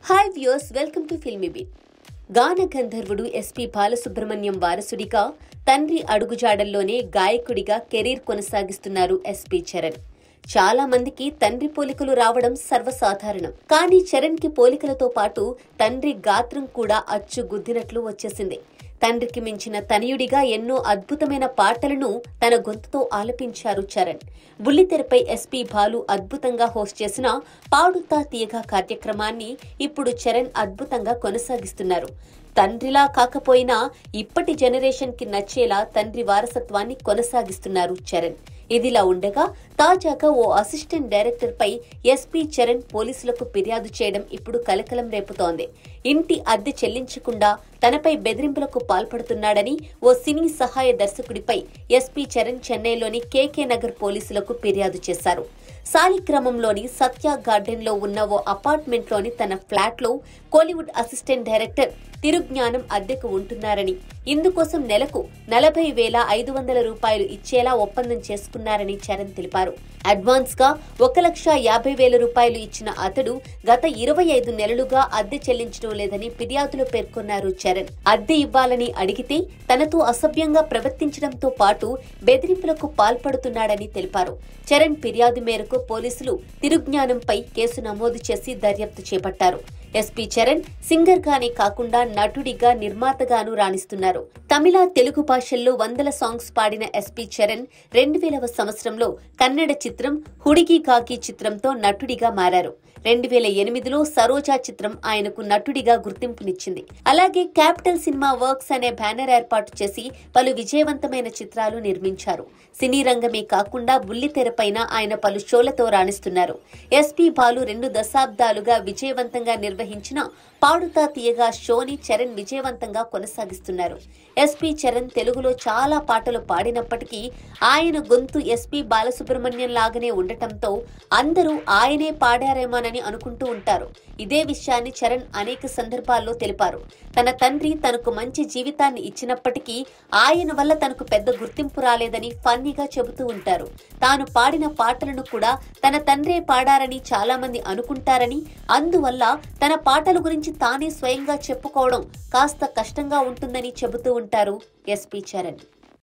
Hi viewers, welcome to filmy beat. గాన గంధర్వుడు SP Balasubrahmanyam వారసుడిగా తండ్రి అడుగుజాడల్లోనే గాయకుడిగా కెరీర్ కొనసాగిస్తున్నారు ఎస్పీ చరణ్. చాలా మందికి తండ్రి పోలికలు రావడం సర్వసాధారణం. కానీ చరణ్ కి పోలికలతో పాటు తండ్రి గాత్రం కూడా అచ్చు గుద్దినట్లు వచ్చేసింది. తండ్రికి మించిన తనయుడిగా ఎన్నో అద్భుతమైన పాటలను తన గొంతుతో ఆలపించారు చరణ్. బుల్లితెరపై ఎస్పీ బాలు అద్భుతంగా హోస్ట్ చేసిన పాడుతా తీయగా కార్యక్రమాన్ని ఇప్పుడు చరణ్ అద్భుతంగా కొనసాగిస్తున్నారు. తండ్రిలా కాకపోయినా ఇప్పటి జనరేషన్ కి నచ్చేలా తండ్రి వారసత్వాన్ని కొనసాగిస్తున్నారు చరణ్. ఇదిలా ఉండగా తాజాగా ఓ అసిస్టెంట్ డైరెక్టర్ పై ఎస్పీ చరణ్ పోలీసులకు ఫిర్యాదు చేయడం ఇప్పుడు కలకలం రేపుతోంది. ఇంటి అద్దె చెల్లించకుండా తనపై బెదిరింపులకు పాల్పడుతున్నాడని ఓ సినీ సహాయ దర్శకుడిపై ఎస్పీ చరణ్ చెన్నైలోని కేకే నగర్ పోలీసులకు ఫిర్యాదు చేశారు. సాలిగ్రామంలోని సత్య గార్డెన్ లో ఉన్న ఓ అపార్ట్మెంట్ లోని తన ఫ్లాట్ లో కోలీవుడ్ అసిస్టెంట్ డైరెక్టర్ తిరుజ్ఞానం అద్దెకు ఉంటున్నారని, ఇందుకోసం నెలకు 40,500 రూపాయలు ఇచ్చేలా ఒప్పందం చేసుకున్నారని చరణ్ తెలిపారు. అడ్వాన్స్ గా 1,50,000 రూపాయలు ఇచ్చిన అతడు గత 25 నెలలుగా అద్దె చెల్లించడం లేదని ఫిర్యాదులో పేర్కొన్నారు చరణ్. అద్దె ఇవ్వాలని అడిగితే తనతో అసభ్యంగా ప్రవర్తించడంతో పాటు బెదిరింపులకు పాల్పడుతున్నాడని తెలిపారు. చరణ్ ఫిర్యాదు మేరకు పోలీసులు తిరుజ్ఞానంపై కేసు నమోదు చేసి దర్యాప్తు చేపట్టారు. ఎస్పీ చరణ్ సింగర్ గానే కాకుండా నటుడిగా, నిర్మాతగాను రాణిస్తున్నారు. తమిళ, తెలుగు భాషల్లో వందల సాంగ్స్ పాడిన ఎస్పీ చరణ్ 2000వ సంవత్సరంలో కన్నడ చిత్రం హుడిగి కాకి చిత్రంతో నటుడిగా మారారు. 2008లో సరోజా చిత్రం ఆయనకు నటుడిగా గుర్తింపునిచ్చింది. అలాగే క్యాపిటల్ సినిమా వర్క్స్ అనే బ్యానర్ ఏర్పాటు చేసి పలు విజయవంతమైన చిత్రాలు నిర్మించారు. సినీ రంగమే కాకుండా బుల్లితెరపైన ఆయన పలు షోలతో రాణిస్తున్నారు. ఎస్పీ బాలు 2 దశాబ్దాలుగా విజయవంతంగా నిర్వహించిన పాడుతా తీయగా షోని చరణ్ విజయవంతంగా కొనసాగిస్తున్నారు. ఎస్పీ చరణ్ తెలుగులో చాలా పాటలు పాడినప్పటికీ ఆయన గొంతు ఎస్పీ బాలసుబ్రహ్మణ్యం లాగానే ఉండటంతో అందరూ ఆయనే పాడారేమోనని అనుకుంటూ ఉంటారు. ఇదే విషయాన్ని చరణ్ అనేక సందర్భాల్లో తెలిపారు. తన తండ్రి తనకు మంచి జీవితాన్ని ఇచ్చినప్పటికీ ఆయన వల్ల తనకు పెద్ద గుర్తింపు రాలేదని ఫన్నీగా చెబుతూ ఉంటారు. తాను పాడిన పాటలను కూడా తన తండ్రే పాడారని చాలా మంది అనుకుంటారని, అందువల్ల తన పాటల గురించి తానే స్వయంగా చెప్పుకోవడం కాస్త కష్టంగా ఉంటుందని చెబుతూ ఉంటారు ఎస్పీ చరణ్.